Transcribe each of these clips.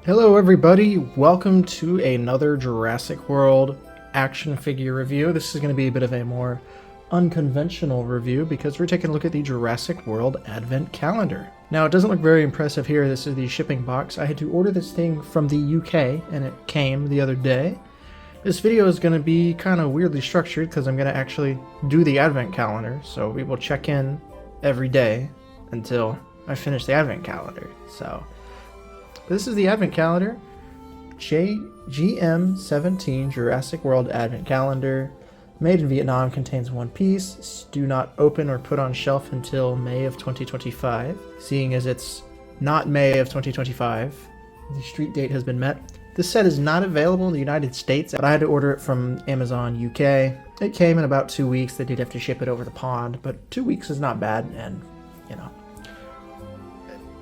Hello everybody, welcome to another Jurassic World action figure review. This is going to be a bit of a more unconventional review because we're taking a look at the Jurassic World Advent Calendar. Now it doesn't look very impressive here. This is the shipping box. I had to order this thing from the UK and it came the other day. This video is going to be kind of weirdly structured because I'm going to actually do the Advent Calendar. So we will check in every day until I finish the Advent Calendar. So this is the Advent Calendar, GM17 Jurassic World Advent Calendar, made in Vietnam, contains one piece, do not open or put on shelf until May of 2025. Seeing as it's not May of 2025, the street date has been met. This set is not available in the United States, but I had to order it from Amazon UK. It came in about 2 weeks. They did have to ship it over the pond, but 2 weeks is not bad, and, you know,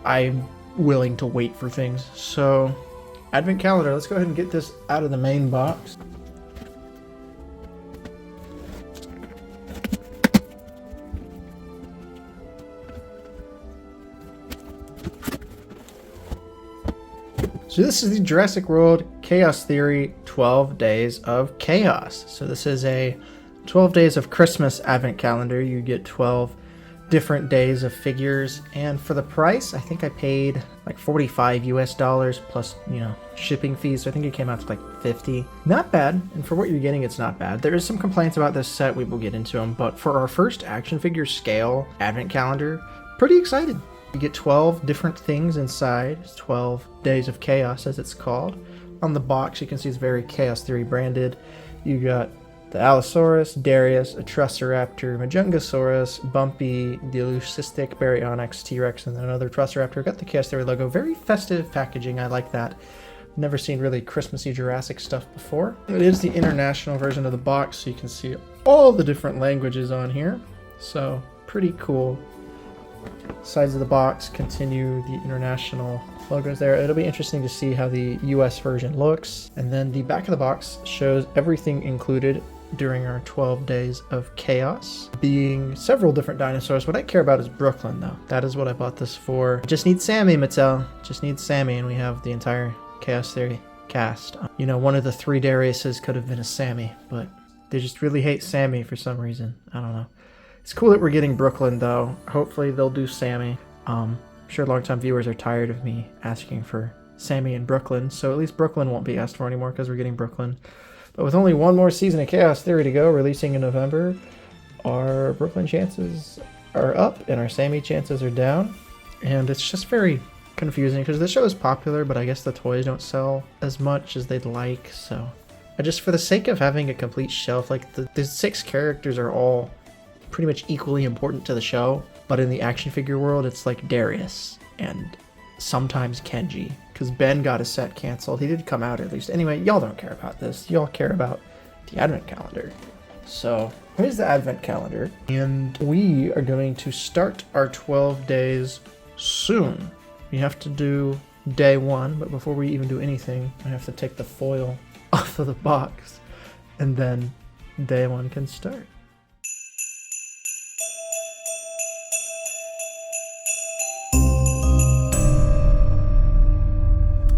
I'm willing to wait for things. So Advent Calendar, let's go ahead and get this out of the main box. So this is the Jurassic World Chaos Theory 12 Days of Chaos. So this is a 12 Days of Christmas Advent Calendar. You get 12 different days of figures, and for the price I think I paid like $45 US plus, you know, shipping fees, so I think it came out to like 50. Not bad, and for what you're getting it's not bad. There is some complaints about this set, we will get into them, but for our first action figure scale Advent Calendar, pretty excited. You get 12 different things inside. 12 Days of Chaos as it's called. On the box you can see it's very Chaos Theory branded. You got the Allosaurus, Darius, Atrusiraptor, Majungasaurus, Bumpy, the Leucistic, Baryonyx, T-Rex, and then another Atrusiraptor. Got the Chaos Theory logo. Very festive packaging. I like that. Never seen really Christmassy Jurassic stuff before. It is the international version of the box, so you can see all the different languages on here. So pretty cool. Sides of the box continue the international logos there. It'll be interesting to see how the US version looks. And then the back of the box shows everything included during our 12 Days of Chaos, being several different dinosaurs. What I care about is Brooklyn, though. That is what I bought this for. I just need Sammy, Mattel. Just need Sammy, and we have the entire Chaos Theory cast. You know, one of the 3 Dariuses could have been a Sammy, but they just really hate Sammy for some reason. I don't know. It's cool that we're getting Brooklyn, though. Hopefully they'll do Sammy. I'm sure longtime viewers are tired of me asking for Sammy and Brooklyn, so at least Brooklyn won't be asked for anymore because we're getting Brooklyn. But with only one more season of Chaos Theory to go, releasing in November, our Brooklyn chances are up and our Sammy chances are down. And it's just very confusing because the show is popular, but I guess the toys don't sell as much as they'd like. So I just, for the sake of having a complete shelf, like the 6 characters are all pretty much equally important to the show, but in the action figure world it's like Darius and sometimes Kenji, because Ben got his set canceled. He did come out at least. Anyway, y'all don't care about this. Y'all care about the Advent Calendar. So here's the Advent Calendar, and we are going to start our 12 days soon. We have to do day 1, but before we even do anything, I have to take the foil off of the box, and then day 1 can start.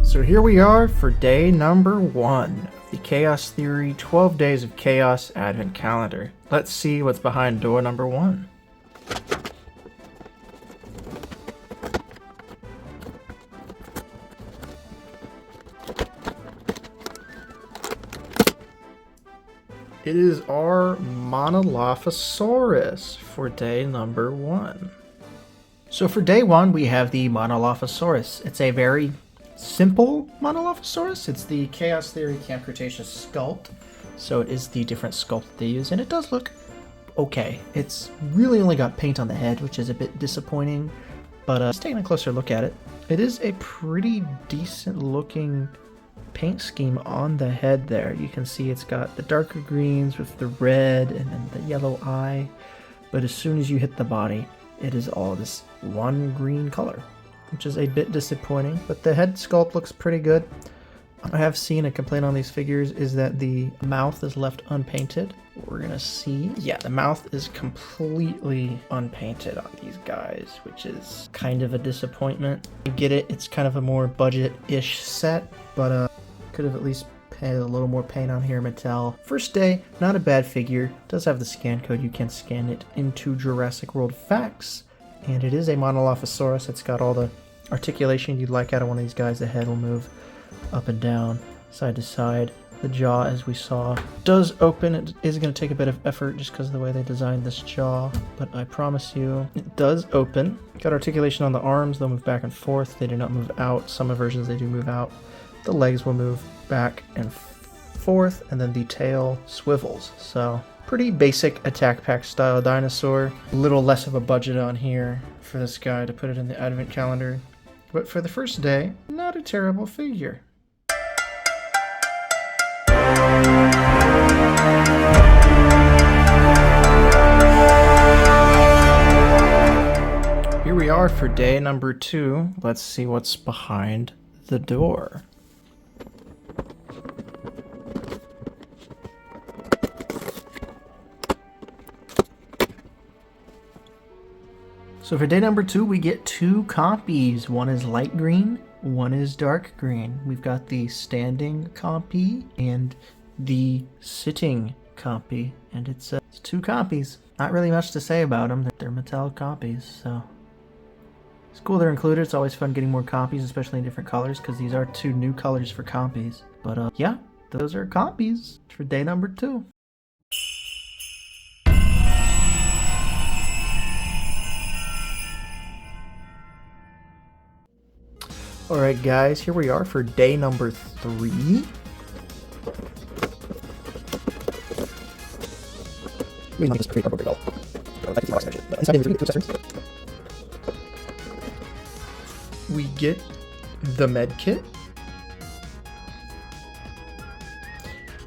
So here we are for day number 1 of the Chaos Theory 12 Days of Chaos Advent Calendar. Let's see what's behind door number 1. It is our Monolophosaurus for day number 1. So for day 1 we have the Monolophosaurus. It's a very simple Monolophosaurus. It's the Chaos Theory Camp Cretaceous sculpt, so it is the different sculpt they use, and it does look okay. It's really only got paint on the head, which is a bit disappointing, but just taking a closer look at it, it is a pretty decent looking paint scheme on the head there. You can see it's got the darker greens with the red and then the yellow eye, but as soon as you hit the body, it is all this one green color, which is a bit disappointing, but the head sculpt looks pretty good. I have seen a complaint on these figures is that the mouth is left unpainted. We're gonna see. Yeah, the mouth is completely unpainted on these guys, which is kind of a disappointment. You get it, it's kind of a more budget-ish set, but could have at least painted a little more paint on here, Mattel. First day, not a bad figure. Does have the scan code, you can scan it into Jurassic World Facts. And it is a Monolophosaurus. It's got all the articulation you'd like out of one of these guys. The head will move up and down, side to side. The jaw, as we saw, does open. It is going to take a bit of effort just because of the way they designed this jaw, but I promise you it does open. Got articulation on the arms. They'll move back and forth. They do not move out. Some versions they do move out. The legs will move back and forth, and then the tail swivels. So pretty basic attack pack style dinosaur. A little less of a budget on here for this guy to put it in the advent calendar, but for the first day, not a terrible figure. Here we are for day number 2. Let's see what's behind the door. So for day number 2, we get 2 compies. One is light green, one is dark green. We've got the standing compy and the sitting compy, and it's 2 compies. Not really much to say about them. They're Mattel copies, so it's cool they're included. It's always fun getting more copies, especially in different colors, because these are 2 new colors for compies. But yeah, those are compies for day number 2. Alright guys, here we are for day number 3. We get the med kit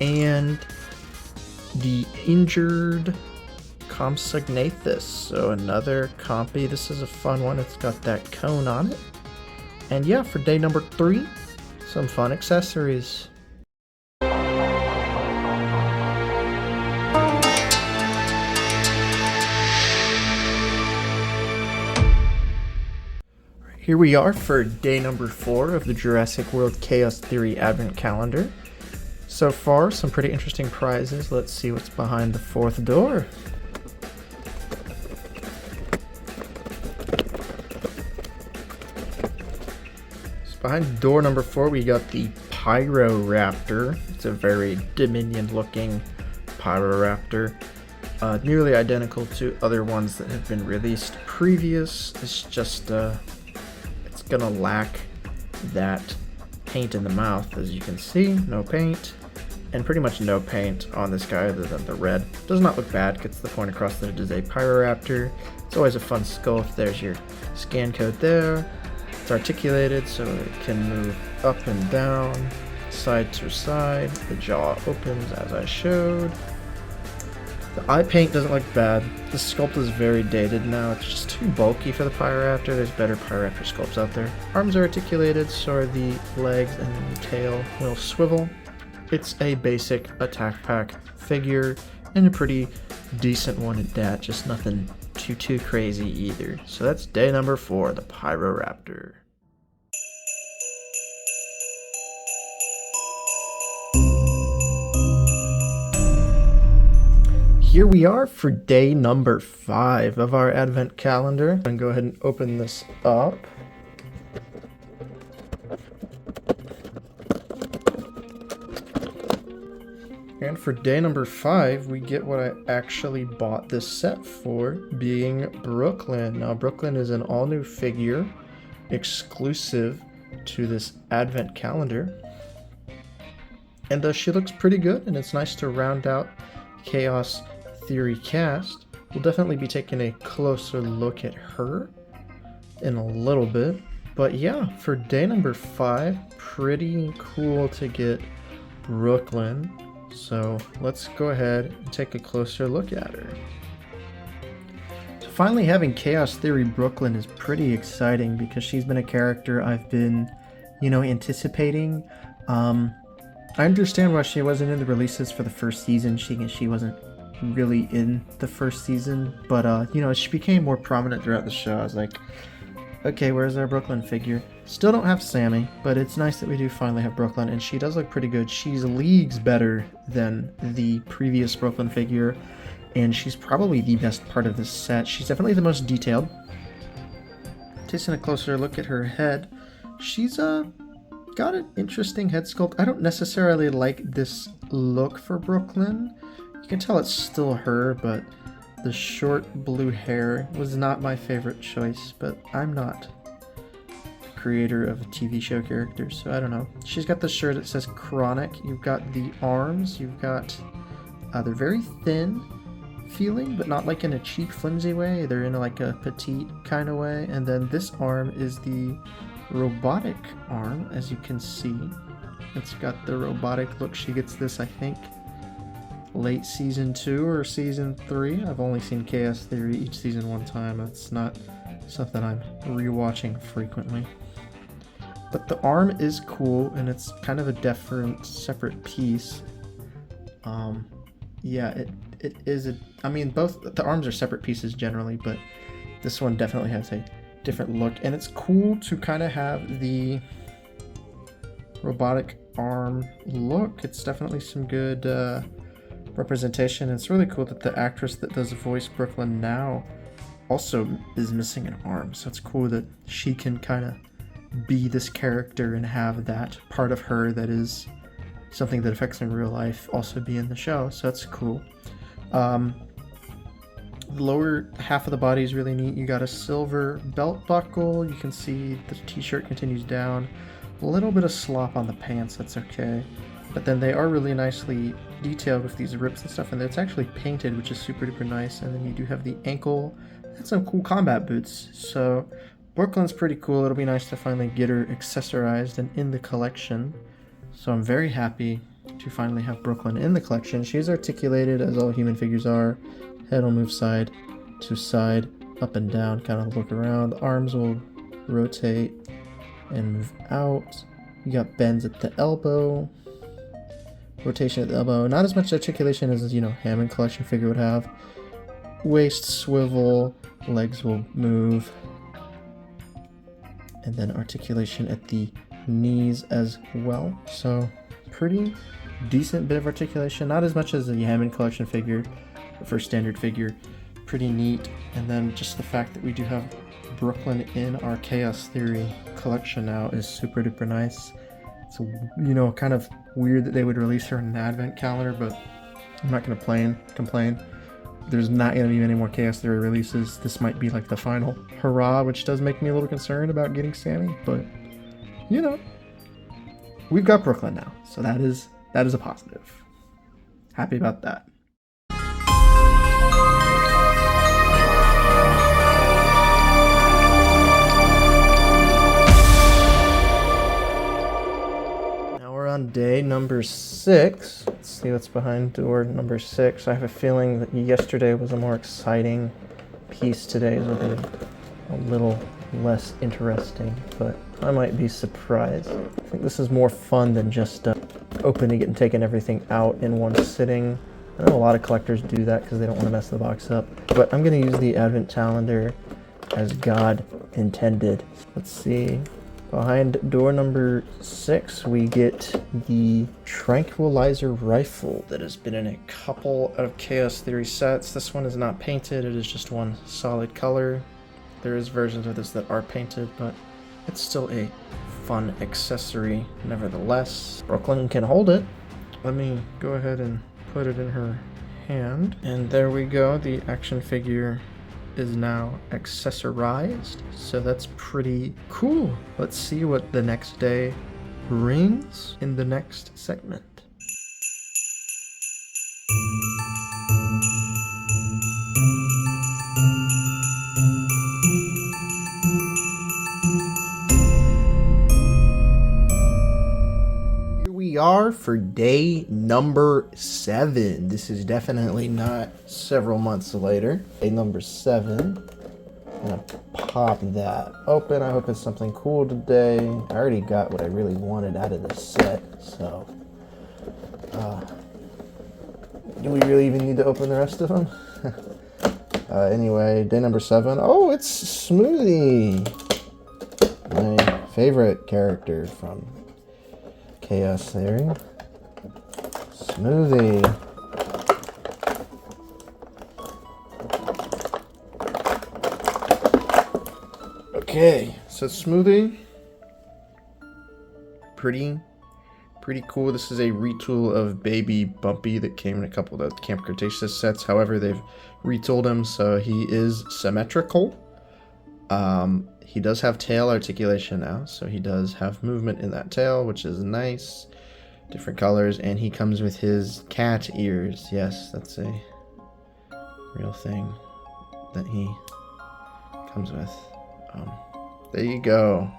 and the injured Compsognathus. So another compy. This is a fun one. It's got that cone on it. And yeah, for day number 3, some fun accessories. Here we are for day number 4 of the Jurassic World Chaos Theory Advent Calendar. So far, some pretty interesting prizes. Let's see what's behind the 4th door. Behind door number 4, we got the Pyroraptor. It's a very Dominion-looking Pyroraptor. Nearly identical to other ones that have been released previous. It's just, it's gonna lack that paint in the mouth, as you can see. No paint. And pretty much no paint on this guy other than the red. Does not look bad. Gets the point across that it is a Pyroraptor. It's always a fun skull if there's your scan code there. It's articulated so it can move up and down, side to side. The jaw opens as I showed. The eye paint doesn't look bad. The sculpt is very dated now. It's just too bulky for the Pyroraptor. There's better Pyroraptor sculpts out there. Arms are articulated, so are the legs, and the tail will swivel. It's a basic attack pack figure, and a pretty decent one at that. Just nothing too crazy either. So that's day number 4, the Pyroraptor. Here we are for day number 5 of our advent calendar. I'm gonna go ahead and open this up. And for day number 5, we get what I actually bought this set for, being Brooklyn. Now, Brooklyn is an all-new figure, exclusive to this advent calendar. And she looks pretty good, and it's nice to round out Chaos Theory cast. We'll definitely be taking a closer look at her in a little bit. But yeah, for day number 5, pretty cool to get Brooklyn. So let's go ahead and take a closer look at her. So finally having Chaos Theory Brooklyn is pretty exciting because she's been a character I've been, anticipating I understand why she wasn't in the releases for the first season. She wasn't really in the first season, but you know, she became more prominent throughout the show. I was like, okay, where's our Brooklyn figure? Still don't have Sammy, but it's nice that we do finally have Brooklyn, and she does look pretty good. She's leagues better than the previous Brooklyn figure, and she's probably the best part of this set. She's definitely the most detailed. Taking a closer look at her head, she's got an interesting head sculpt. I don't necessarily like this look for Brooklyn. You can tell it's still her, but the short blue hair was not my favorite choice, but I'm not the creator of a TV show character, so I don't know. She's got the shirt that says Chronic. You've got the arms. You've got, they're very thin feeling, but not like in a cheap, flimsy way. They're in like a petite kind of way. And then this arm is the robotic arm, as you can see. It's got the robotic look. She gets this, I think, late season 2 or season 3. I've only seen Chaos Theory each season one time. That's not something I'm rewatching frequently. But the arm is cool, and it's kind of a different, separate piece. Yeah, it is a... I mean, both the arms are separate pieces generally, but this one definitely has a different look, and it's cool to kind of have the robotic arm look. It's definitely some good representation. It's really cool that the actress that does voice Brooklyn now also is missing an arm, so it's cool that she can kind of be this character and have that part of her that is something that affects in real life also be in the show, so that's cool. The lower half of the body is really neat. You got a silver belt buckle. You can see the t-shirt continues down. A little bit of slop on the pants, that's okay. But then they are really nicely detailed with these rips and stuff, and it's actually painted, which is super duper nice. And then you do have the ankle and some cool combat boots. So Brooklyn's pretty cool. It'll be nice to finally get her accessorized and in the collection. So I'm very happy to finally have Brooklyn in the collection. She's articulated as all human figures are. Head will move side to side, up and down, kind of look around. Arms will rotate and move out. You got bends at the elbow, rotation at the elbow. Not as much articulation as, you know, Hammond collection figure would have. Waist swivel, legs will move. And then articulation at the knees as well. So pretty decent bit of articulation. Not as much as the Hammond collection figure, the first standard figure. Pretty neat. And then just the fact that we do have Brooklyn in our Chaos Theory collection now is super duper nice. It's, you know, kind of weird that they would release her in an advent calendar, but I'm not going to complain. There's not going to be many more Chaos Theory releases. This might be like the final hurrah, which does make me a little concerned about getting Sammy, but you know, we've got Brooklyn now, so that is a positive. Happy about that. On day number 6. Let's see what's behind door number 6. I have a feeling that yesterday was a more exciting piece. Today is a little less interesting, but I might be surprised. I think this is more fun than just opening it and taking everything out in one sitting. I know a lot of collectors do that because they don't want to mess the box up, but I'm going to use the advent calendar as God intended. Let's see. Behind door number 6, we get the Tranquilizer Rifle that has been in a couple of Chaos Theory sets. This one is not painted, it is just one solid color. There is versions of this that are painted, but it's still a fun accessory nevertheless. Brooklyn can hold it. Let me go ahead and put it in her hand. And there we go, the action figure is now accessorized, so that's pretty cool. Let's see what the next day brings in the next segment. Here we are for day number 7. This is definitely not several months later. Day number 7. gonna pop that open. I hope it's something cool today. I already got what I really wanted out of this set, so do we really even need to open the rest of them? Anyway, day number 7. Oh, it's Smoothie, my favorite character from Chaos Theory. Smoothie. Okay, so Smoothie, pretty cool. This is a retool of Baby Bumpy that came in a couple of the Camp Cretaceous sets. However, they've retooled him so he is symmetrical. He does have tail articulation now, so he does have movement in that tail, which is nice. Different colors, and he comes with his cat ears. Yes, that's a real thing that he comes with. There you go.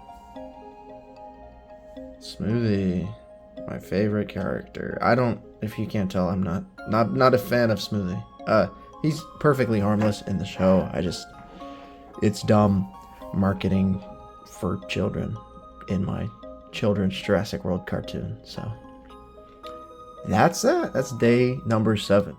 Smoothie, my favorite character. If you can't tell, I'm not a fan of Smoothie. He's perfectly harmless in the show. It's dumb marketing for children in my children's Jurassic World cartoon. So that's that. That's day number 7.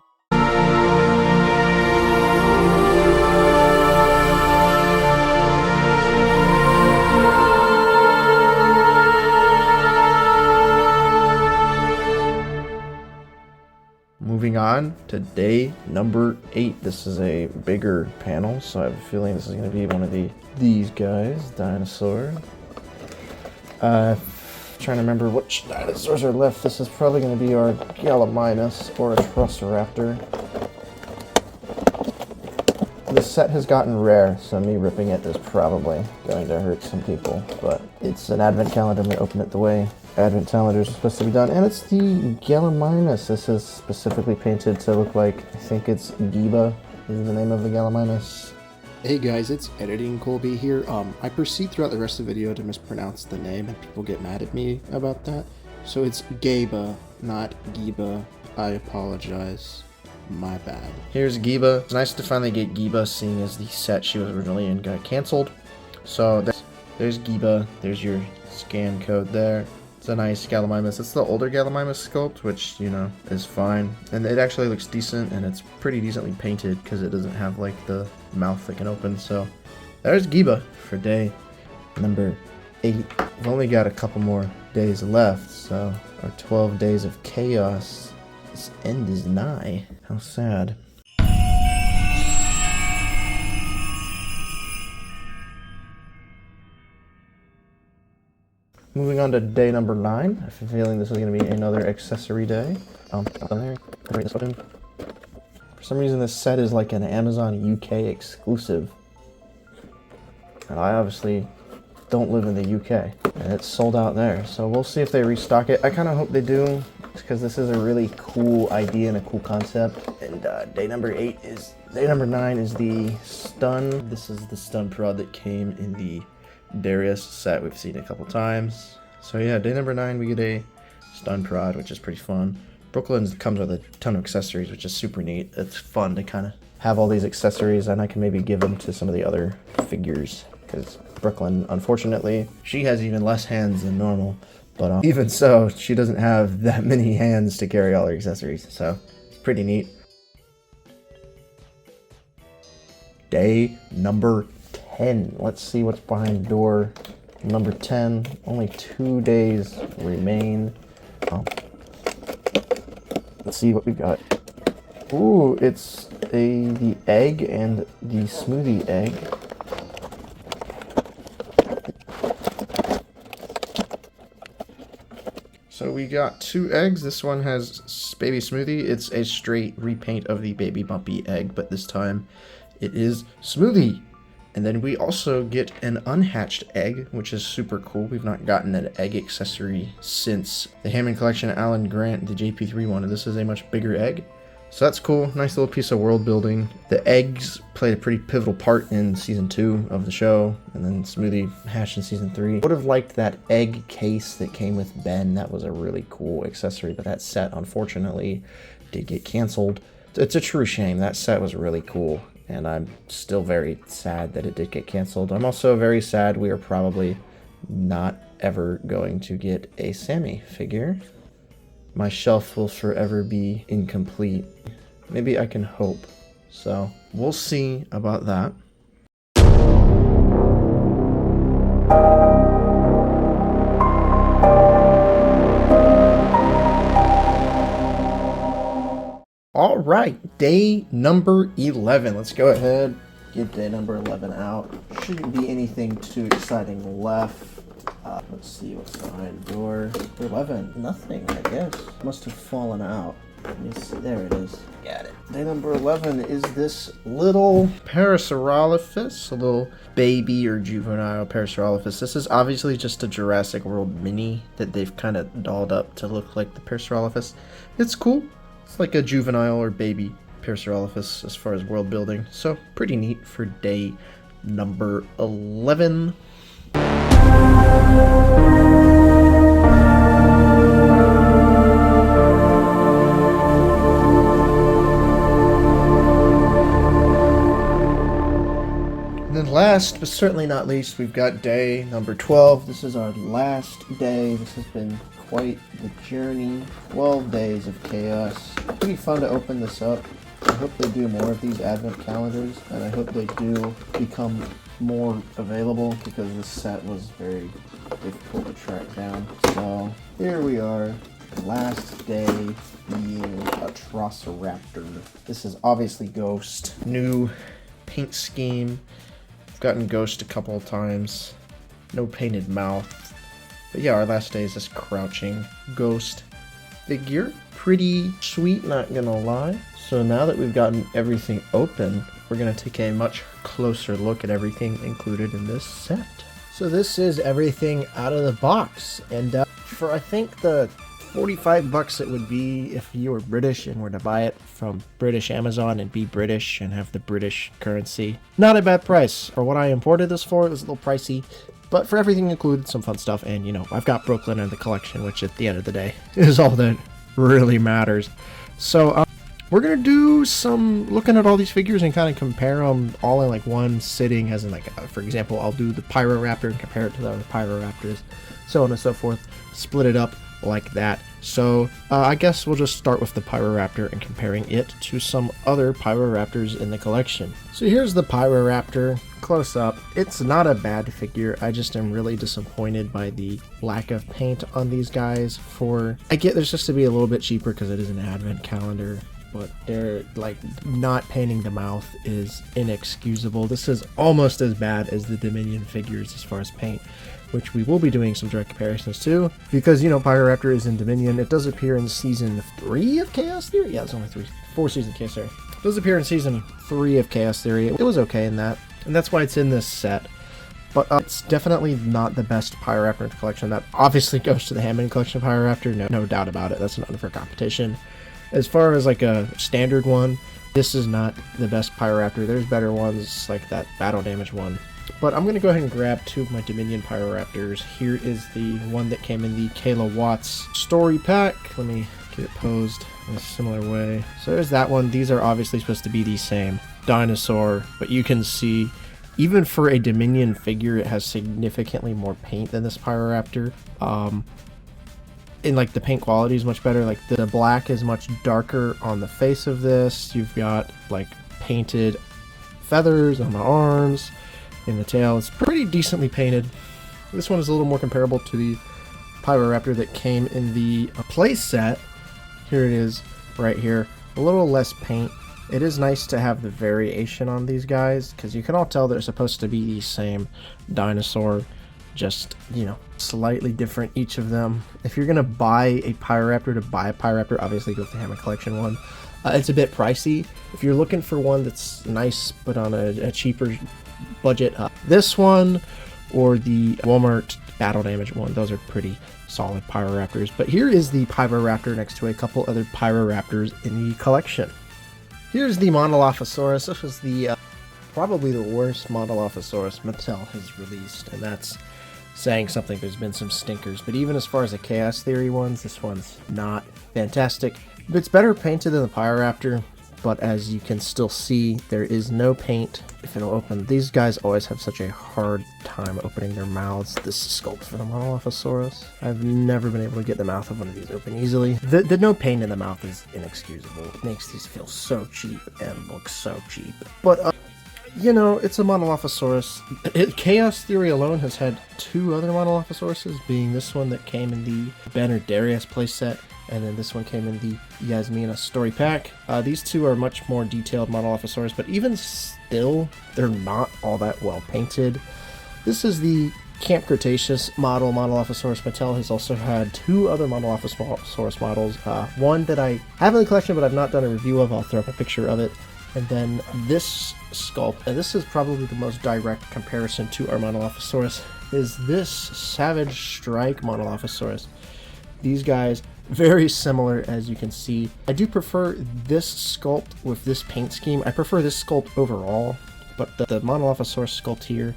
Moving on to day number 8. This is a bigger panel, so I have a feeling this is going to be one of these guys, dinosaur. Trying to remember which dinosaurs are left. This is probably going to be our Gallimimus or a Trussoraptor. This set has gotten rare, so me ripping it is probably going to hurt some people, but it's an advent calendar. I'm going to open it the way advent calendars are supposed to be done, and it's the Gallimimus. This is specifically painted to look like, I think it's Giba is the name of the Gallimimus. Hey guys, it's Editing Colby here. I proceed throughout the rest of the video to mispronounce the name, and people get mad at me about that. So it's Gaba, not Giba. I apologize. My bad. Here's Giba. It's nice to finally get Giba, seeing as the set she was originally in got canceled. So there's Giba. There's your scan code there. It's a nice Gallimimus. It's the older Gallimimus sculpt, which, you know, is fine. And it actually looks decent, and it's pretty decently painted because it doesn't have, like, the mouth that can open. So there's Giba for day number 8. We've only got a couple more days left, so our 12 days of chaos, this end is nigh. How sad. Moving on to day number 9. I have a feeling this is going to be another accessory day. Down there. Break this open. For some reason, this set is like an Amazon UK exclusive. And I obviously don't live in the UK. And it's sold out there. So we'll see if they restock it. I kind of hope they do, because this is a really cool idea and a cool concept. And day number 9 is the stun. This is the stun prod that came in the Darius set. We've seen it a couple times. So yeah, day number 9 we get a stun prod, which is pretty fun. Brooklyn comes with a ton of accessories, which is super neat. It's fun to kind of have all these accessories, and I can maybe give them to some of the other figures, because Brooklyn, unfortunately, she has even less hands than normal. But even so, she doesn't have that many hands to carry all her accessories, so it's pretty neat. Day number 10. Let's see what's behind door number 10. Only 2 days remain. Let's see what we got. Ooh, it's the egg and the smoothie egg. So we got 2 eggs. This one has Baby Smoothie. It's a straight repaint of the Baby Bumpy egg, but this time it is Smoothie. And then we also get an unhatched egg, which is super cool. We've not gotten an egg accessory since the Hammond Collection Alan Grant, the JP3 one, and this is a much bigger egg. So that's cool. Nice little piece of world building. The eggs played a pretty pivotal part in season 2 of the show, and then Smoothie hatched in season 3. Would have liked that egg case that came with Ben. That was a really cool accessory, but that set unfortunately did get canceled. It's a true shame. That set was really cool. and I'm still very sad that it did get canceled. I'm also very sad we are probably not ever going to get a Sammy figure. My shelf will forever be incomplete. Maybe I can hope. So we'll see about that. All right, day number 11. Let's go ahead, get day number 11 out. Shouldn't be anything too exciting left. Let's see what's behind the door. 11, nothing, I guess. Must have fallen out. Let me see, there it is. Got it. Day number 11 is this little Parasaurolophus, a little baby or juvenile Parasaurolophus. This is obviously just a Jurassic World mini that they've kind of dolled up to look like the Parasaurolophus. It's cool. It's like a juvenile or baby Parasaurolophus as far as world building. So pretty neat for day number 11. And then last but certainly not least, we've got day number 12. This is our last day. This has been quite the journey. 12 days of chaos. Pretty fun to open this up. I hope they do more of these advent calendars, and I hope they do become more available because this set was very difficult to track down. So here we are, last day being a Troceraptor. This is obviously Ghost. New paint scheme. I've gotten Ghost a couple of times. No painted mouth. But yeah, our last day is this crouching Ghost figure. Pretty sweet, not gonna lie. So now that we've gotten everything open, we're gonna take a much closer look at everything included in this set. So this is everything out of the box, and for I think the 45 bucks it would be if you were British and were to buy it from British Amazon and be British and have the British currency. Not a bad price. For what I imported this for, it was a little pricey, but for everything included, some fun stuff, and you know, I've got Brooklyn in the collection, which at the end of the day is all that really matters. So we're gonna do some looking at all these figures and kind of compare them all in like one sitting, as in like, for example, I'll do the Pyroraptor and compare it to the other Pyroraptors, so on and so forth, split it up like that. So I guess we'll just start with the Pyroraptor and comparing it to some other Pyroraptors in the collection. So here's the Pyroraptor close up. It's not a bad figure. I just am really disappointed by the lack of paint on these guys. I get there's just to be a little bit cheaper because it is an advent calendar, but they're like not painting the mouth is inexcusable. This is almost as bad as the Dominion figures as far as paint, which we will be doing some direct comparisons to, because, you know, Pyroraptor is in Dominion. It does appear in Season 3 of Chaos Theory? Yeah, it's only 4 seasons of Chaos Theory. It does appear in Season 3 of Chaos Theory. It was okay in that, and that's why it's in this set. But it's definitely not the best Pyroraptor in the collection. That obviously goes to the Hammond collection of Pyroraptor, no doubt about it. That's not for competition. As far as like a standard one, this is not the best Pyroraptor. There's better ones, like that battle damage one. But I'm going to go ahead and grab two of my Dominion Pyroraptors. Here is the one that came in the Kayla Watts story pack. Let me get it posed in a similar way. So there's that one. These are obviously supposed to be the same dinosaur, but you can see, even for a Dominion figure, it has significantly more paint than this Pyroraptor. And like the paint quality is much better. Like the black is much darker on the face of this. You've got like painted feathers on the arms. In the tail, it's pretty decently painted. This one is a little more comparable to the Pyroraptor that came in the play set. Here it is, right here. A little less paint. It is nice to have the variation on these guys, because you can all tell they're supposed to be the same dinosaur, just, you know, slightly different each of them. If you're gonna buy a Pyroraptor, obviously go with the Hammond Collection one. It's a bit pricey. If you're looking for one that's nice but on a cheaper budget, this one or the Walmart battle damage one, those are pretty solid Pyroraptors. But here is the Pyroraptor next to a couple other Pyroraptors in the collection. Here's the Monolophosaurus. This was the probably the worst Monolophosaurus Mattel has released, and that's saying something. There's been some stinkers, but even as far as the Chaos Theory ones, this one's not fantastic. But it's better painted than the Pyroraptor. but as you can still see, there is no paint if it'll open. These guys always have such a hard time opening their mouths. This is sculpt for the Monolophosaurus. I've never been able to get the mouth of one of these open easily. The no paint in the mouth is inexcusable. It makes these feel so cheap and look so cheap. But you know, it's a Monolophosaurus. Chaos Theory alone has had 2 other Monolophosauruses, being this one that came in the Banner Darius playset, and then this one came in the Yasmina story pack. These 2 are much more detailed Monolophosaurus, but even still, they're not all that well painted. This is the Camp Cretaceous model Monolophosaurus. Mattel has also had 2 other Monolophosaurus models. One that I have in the collection, but I've not done a review of. I'll throw up a picture of it. And then this sculpt, and this is probably the most direct comparison to our Monolophosaurus, is this Savage Strike Monolophosaurus. These guys, very similar as you can see. I do prefer this sculpt with this paint scheme. I prefer this sculpt overall, but the Monolophosaurus sculpt here,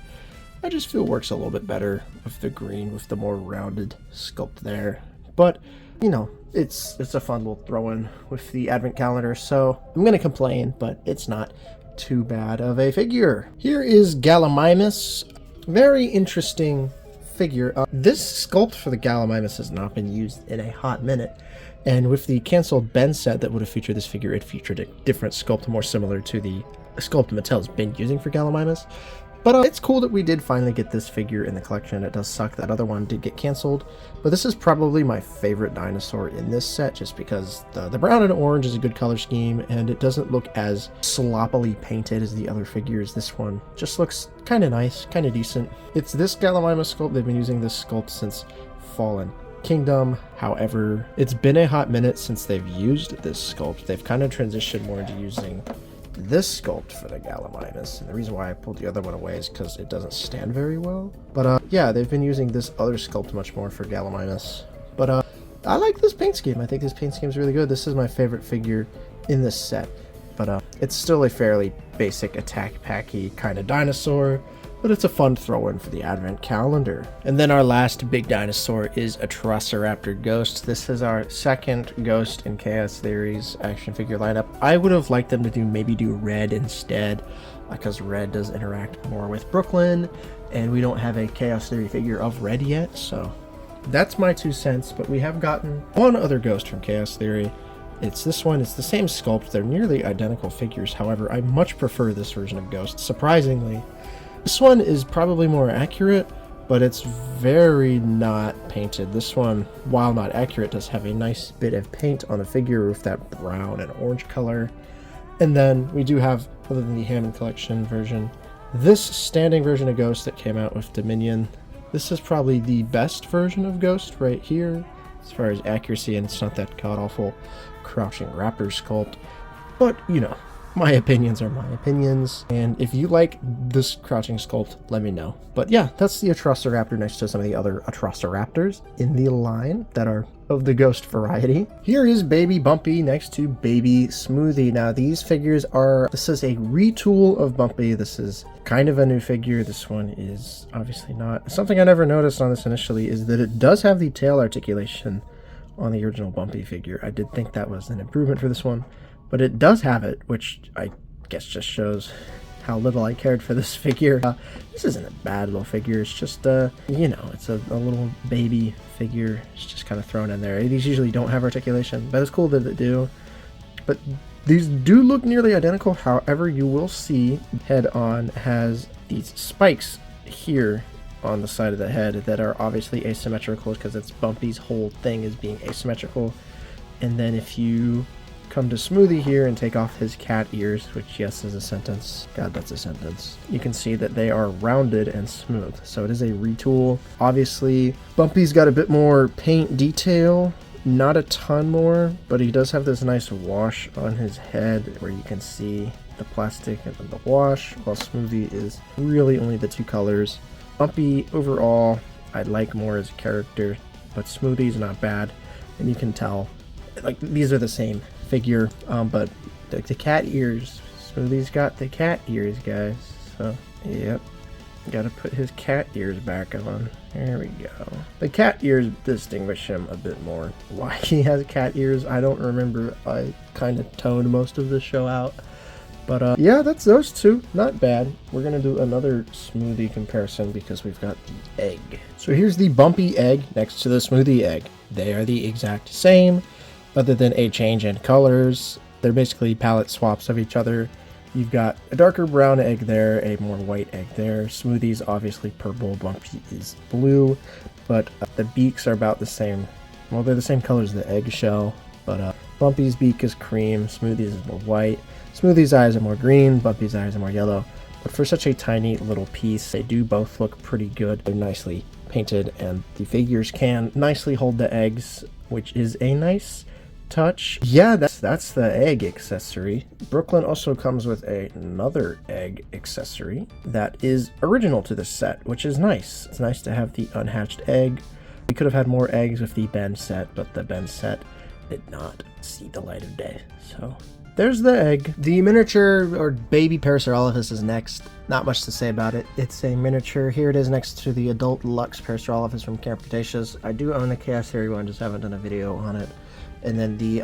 I just feel works a little bit better with the green, with the more rounded sculpt there. But, you know, it's a fun little throw-in with the advent calendar, so I'm going to complain, but it's not too bad of a figure. Here is Gallimimus. Very interesting figure. This sculpt for the Gallimimus has not been used in a hot minute, and with the canceled Ben set that would have featured this figure, it featured a different sculpt more similar to the sculpt Mattel's been using for Gallimimus. But it's cool that we did finally get this figure in the collection. It does suck that other one did get canceled, but this is probably my favorite dinosaur in this set, just because the brown and orange is a good color scheme, and it doesn't look as sloppily painted as the other figures. This one just looks kind of nice, kind of decent. It's this Gallimimus sculpt. They've been using this sculpt since Fallen Kingdom. However, it's been a hot minute since they've used this sculpt. They've kind of transitioned more into using this sculpt for the Gallimimus, and the reason why I pulled the other one away is because it doesn't stand very well. But yeah, they've been using this other sculpt much more for Gallimimus. But I like this paint scheme. I think this paint scheme is really good. This is my favorite figure in this set. But it's still a fairly basic attack packy kind of dinosaur, but it's a fun throw-in for the advent calendar. And then our last big dinosaur is Atrociraptor Ghost. This is our second Ghost in Chaos Theory's action figure lineup. I would have liked them to maybe do red instead, because red does interact more with Brooklyn, and we don't have a Chaos Theory figure of red yet, so that's my 2 cents. But we have gotten one other Ghost from Chaos Theory. It's this one. It's the same sculpt. They're nearly identical figures. However, I much prefer this version of Ghost, surprisingly. This one is probably more accurate, but it's very not painted. This one, while not accurate, does have a nice bit of paint on the figure with that brown and orange color. And then we do have, other than the Hammond Collection version, this standing version of Ghost that came out with Dominion. This is probably the best version of Ghost right here, as far as accuracy, and it's not that god-awful crouching raptor sculpt. But, you know, my opinions are my opinions, and if you like this crouching sculpt, let me know. But yeah, that's the Atrociraptor next to some of the other Atrociraptors in the line that are of the Ghost variety. Here is Baby Bumpy next to Baby Smoothie. Now these figures this is a retool of Bumpy. This is kind of a new figure. This one is obviously not. Something I never noticed on this initially is that it does have the tail articulation on the original Bumpy figure. I did think that was an improvement for this one, but it does have it, which I guess just shows how little I cared for this figure. This isn't a bad little figure. It's just, you know, it's a little baby figure. It's just kind of thrown in there. These usually don't have articulation, but it's cool that they do. But these do look nearly identical. However, you will see head on has these spikes here on the side of the head that are obviously asymmetrical because it's Bumpy's whole thing is being asymmetrical. And then if you come to Smoothie here and take off his cat ears, which yes is a sentence, god that's a sentence, you can see that they are rounded and smooth, so it is a retool. Obviously Bumpy's got a bit more paint detail, not a ton more, but he does have this nice wash on his head where you can see the plastic and then the wash, while Smoothie is really only the 2 colors. Bumpy overall I'd like more as a character, but Smoothie's not bad, and you can tell like these are the same figure, but the cat ears, Smoothie's got the cat ears, guys, so yep. Gotta put his cat ears back on. There we go. The cat ears distinguish him a bit more. Why he has cat ears, I don't remember. I kind of toned most of the show out. But yeah, that's those two. Not bad. We're gonna do another smoothie comparison because we've got the egg. So here's the bumpy egg next to the smoothie egg. They are the exact same, other than a change in colors. They're basically palette swaps of each other. You've got a darker brown egg there, a more white egg there. Smoothie's obviously purple, bumpy is blue, but the beaks are about the same. Well, they're the same color as the eggshell, but Bumpy's beak is cream, Smoothie's is more white. Smoothie's eyes are more green, Bumpy's eyes are more yellow. But for such a tiny little piece, they do both look pretty good. They're nicely painted, and the figures can nicely hold the eggs, which is a nice touch. Yeah, that's the egg accessory. Brooklyn also comes with another egg accessory that is original to this set, which is nice. It's nice to have the unhatched egg. We could have had more eggs with the Ben set, but the Ben set did not see the light of day. So there's the egg. The miniature or baby Parasaurolophus is next. Not much to say about it. It's a miniature. Here it is next to the adult Lux Parasaurolophus from Camp Cretaceous. I do own the Chaos Theory one, just haven't done a video on it. And then the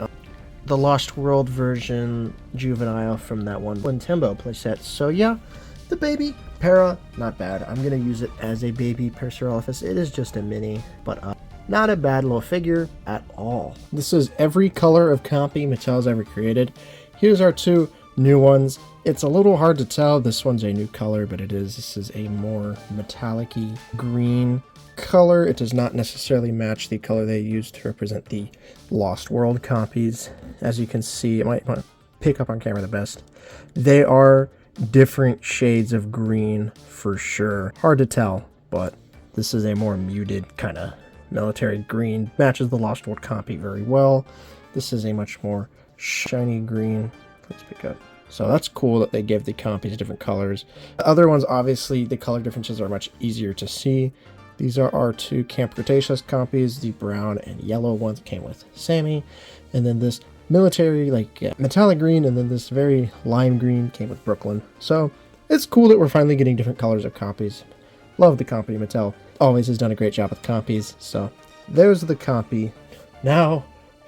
Lost World version juvenile from that one Timbo playset. So yeah, the baby para, not bad. I'm gonna use it as a baby Parasaurolophus. It is just a mini, but not a bad little figure at all. This is every color of copy Mattel's ever created. Here's our two new ones. It's a little hard to tell. This one's a new color, but it is. This is a more metallic-y green color. It does not necessarily match the color they used to represent the Lost World copies. As you can see, it might not pick up on camera the best. They are different shades of green for sure. Hard to tell, but this is a more muted kind of military green. Matches the Lost World copy very well. This is a much more shiny green. Let's pick up. So that's cool that they give the copies different colors. The other ones, obviously, the color differences are much easier to see. These are our two Camp Cretaceous copies. The brown and yellow ones came with Sammy. And then this military, metallic green, and then this very lime green came with Brooklyn. So it's cool that we're finally getting different colors of copies. Love the copy. Mattel always has done a great job with copies. So there's the copy. Now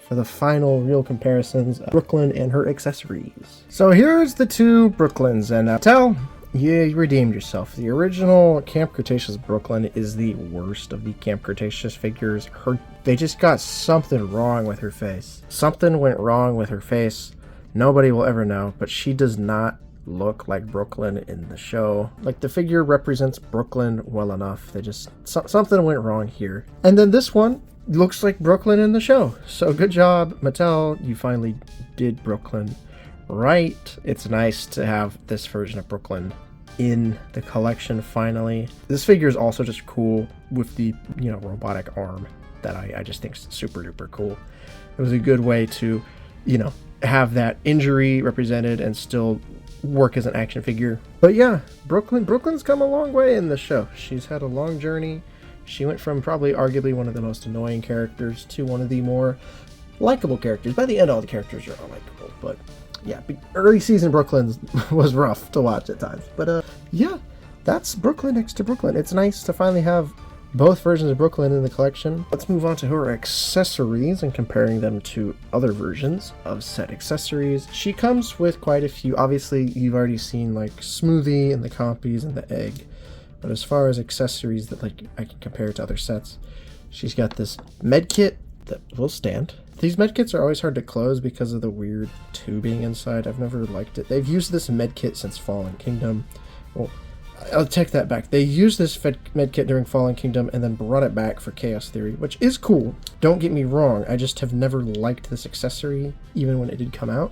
for the final real comparisons, Brooklyn and her accessories. So here's the two Brooklyns, and Mattel, you redeemed yourself. The original Camp Cretaceous Brooklyn is the worst of the Camp Cretaceous figures. They just got something wrong with her face. Something went wrong with her face. Nobody will ever know, but she does not look like Brooklyn in the show. Like, the figure represents Brooklyn well enough. Something went wrong here. And then this one looks like Brooklyn in the show. So good job, Mattel. You finally did Brooklyn right. It's nice to have this version of Brooklyn in the collection finally. This figure is also just cool with the, robotic arm that I just think is super duper cool. It was a good way to, have that injury represented and still work as an action figure. But yeah, Brooklyn's come a long way in the show. She's had a long journey. She went from probably arguably one of the most annoying characters to one of the more likable characters. By the end, all the characters are unlikable, but yeah, early season Brooklyn was rough to watch at times. But yeah, that's Brooklyn next to Brooklyn. It's nice to finally have both versions of Brooklyn in the collection. Let's move on to her accessories and comparing them to other versions of set accessories. She comes with quite a few. Obviously, you've already seen like Smoothie and the copies and the egg. But as far as accessories that I can compare to other sets, she's got this med kit that will stand. These med kits are always hard to close because of the weird tubing inside. I've never liked it. They've used this med kit since Fallen Kingdom. Well, I'll take that back. They used this med kit during Fallen Kingdom and then brought it back for Chaos Theory, which is cool. Don't get me wrong. I just have never liked this accessory, even when it did come out.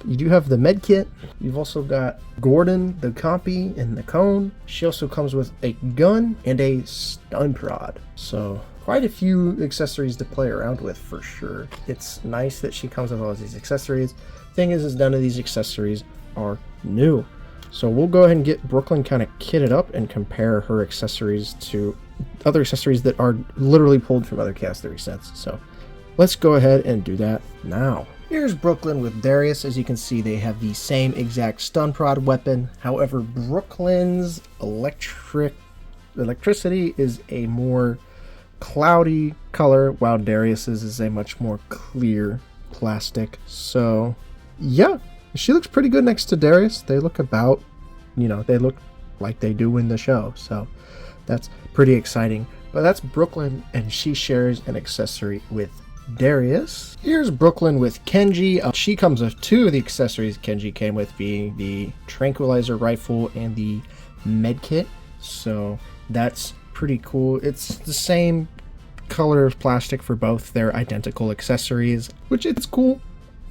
You do have the med kit. You've also got Gordon, the copy, and the cone. She also comes with a gun and a stun prod. So quite a few accessories to play around with for sure. It's nice that she comes with all of these accessories. Thing is none of these accessories are new. So we'll go ahead and get Brooklyn kind of kitted up and compare her accessories to other accessories that are literally pulled from other Chaos Theory sets. So let's go ahead and do that now. Here's Brooklyn with Darius. As you can see, they have the same exact stun prod weapon. However, Brooklyn's electricity is a more cloudy color, while Darius's is a much more clear plastic. So, yeah, she looks pretty good next to Darius. They look about, they look like they do in the show. So, that's pretty exciting. But that's Brooklyn, and she shares an accessory with Darius. Here's Brooklyn with Kenji. She comes with two of the accessories Kenji came with, being the tranquilizer rifle and the med kit. So that's pretty cool. It's the same color of plastic for both. They're identical accessories, which it's cool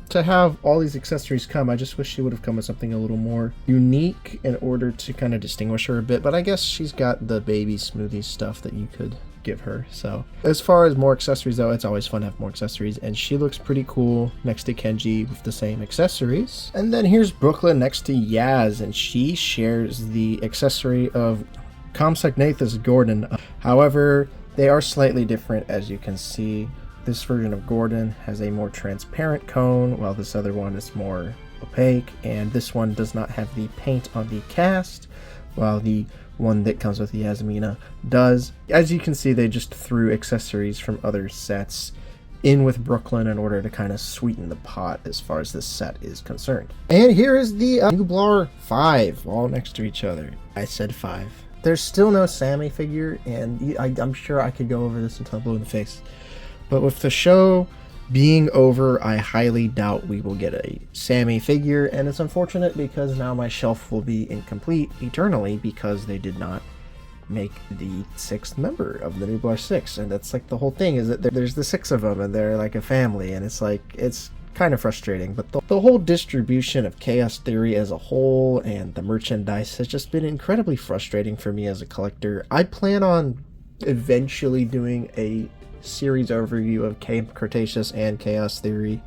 to have all these accessories come. I just wish she would have come with something a little more unique in order to kind of distinguish her a bit, but I guess she's got the baby smoothie stuff that you could give her. So as far as more accessories though, it's always fun to have more accessories, and she looks pretty cool next to Kenji with the same accessories. And then here's Brooklyn next to Yaz, and she shares the accessory of Compsognathus Gordon. However, they are slightly different. As you can see, this version of Gordon has a more transparent cone, while this other one is more opaque, and this one does not have the paint on the cast, while the one that comes with Yasmina does. As you can see, they just threw accessories from other sets in with Brooklyn in order to kind of sweeten the pot as far as this set is concerned. And here is the Nublar 5, all next to each other. I said 5. There's still no Sammy figure, and I'm sure I could go over this until I'm blue in the face. But with the show being over, I highly doubt we will get a Sammy figure, and it's unfortunate because now my shelf will be incomplete eternally because they did not make the 6th member of the Nublar 6, and that's like the whole thing, is that there's the 6 of them and they're like a family, and it's like, it's kind of frustrating. But the whole distribution of Chaos Theory as a whole and the merchandise has just been incredibly frustrating for me as a collector. I plan on eventually doing a series overview of Camp Cretaceous and Chaos Theory,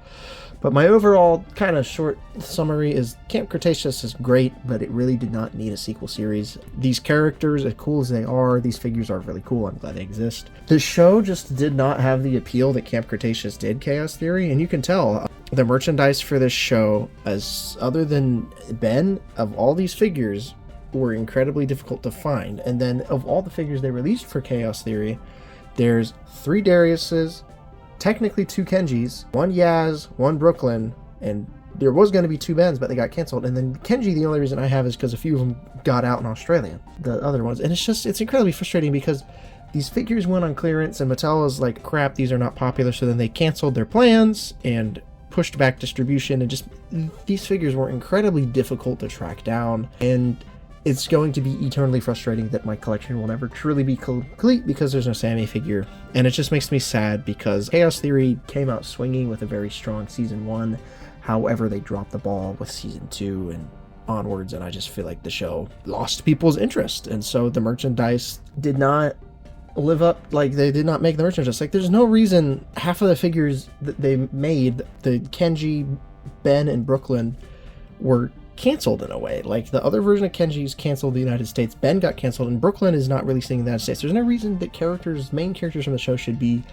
but my overall kind of short summary is Camp Cretaceous is great, but it really did not need a sequel series. These characters, as cool as they are, these figures are really cool. I'm glad they exist. The show just did not have the appeal that Camp Cretaceous did Chaos Theory, and you can tell the merchandise for this show, as other than Ben, of all these figures, were incredibly difficult to find. And then of all the figures they released for Chaos Theory, there's 3 Dariuses, technically 2 Kenjis, 1 Yaz, 1 Brooklyn, and there was going to be 2 Bens, but they got canceled. And then Kenji, the only reason I have is because a few of them got out in Australia, the other ones. And it's incredibly frustrating because these figures went on clearance and Mattel was like, crap, these are not popular. So then they canceled their plans and pushed back distribution, and just these figures were incredibly difficult to track down, and it's going to be eternally frustrating that my collection will never truly be complete because there's no Sammy figure. And it just makes me sad because Chaos Theory came out swinging with a very strong season 1. However, they dropped the ball with season 2 and onwards, and I just feel like the show lost people's interest. And so the merchandise did not live up, like they did not make the merchandise. Like there's no reason half of the figures that they made, the Kenji, Ben, and Brooklyn, were canceled in a way. Like the other version of Kenji's canceled in the United States, Ben got canceled, and Brooklyn is not releasing in the United States. There's no reason that main characters from the show should be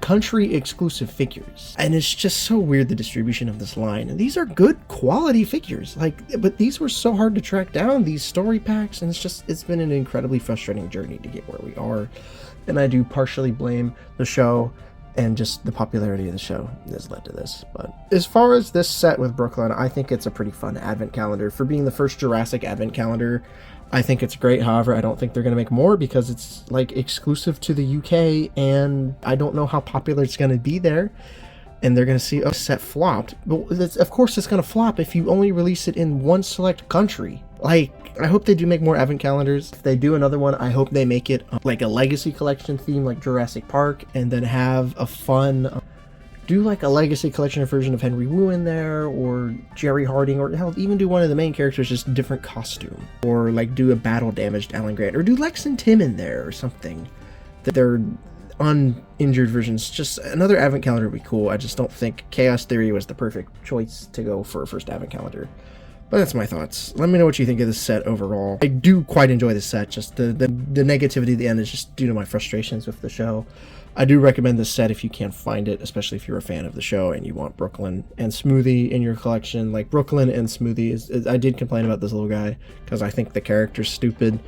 country exclusive figures. And it's just so weird, the distribution of this line. And these are good quality figures, like, but these were so hard to track down, these story packs, and it's been an incredibly frustrating journey to get where we are. And I do partially blame the show, and just the popularity of the show has led to this. But as far as this set with Brooklyn, I think it's a pretty fun advent calendar. For being the first Jurassic advent calendar, I think it's great. However, I don't think they're going to make more because it's like exclusive to the UK, and I don't know how popular it's going to be there. And they're going to see a set flopped. But of course it's going to flop if you only release it in one select country. Like, I hope they do make more advent calendars. If they do another one, I hope they make it like a legacy collection theme like Jurassic Park, and then have a fun, do like a legacy collection version of Henry Wu in there, or Jerry Harding, or hell, even do one of the main characters just different costume, or like do a battle damaged Alan Grant, or do Lex and Tim in there or something. That they're uninjured versions. Just another advent calendar would be cool. I just don't think Chaos Theory was the perfect choice to go for a first advent calendar. But that's my thoughts. Let me know what you think of this set overall. I do quite enjoy this set. Just the negativity at the end is just due to my frustrations with the show. I do recommend this set if you can find it, especially if you're a fan of the show and you want Brooklyn and Smoothie in your collection. Like, Brooklyn and Smoothie is I did complain about this little guy because I think the character's stupid,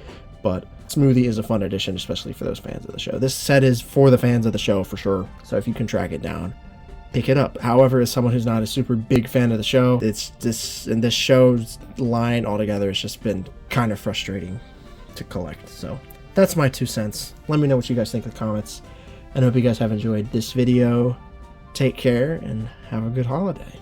but Smoothie is a fun addition, especially for those fans of the show. This set is for the fans of the show for sure, so if you can track it down, pick it up. However, as someone who's not a super big fan of the show, this show's line altogether has just been kind of frustrating to collect. So that's my 2 cents. Let me know what you guys think in the comments, and I hope you guys have enjoyed this video. Take care and have a good holiday.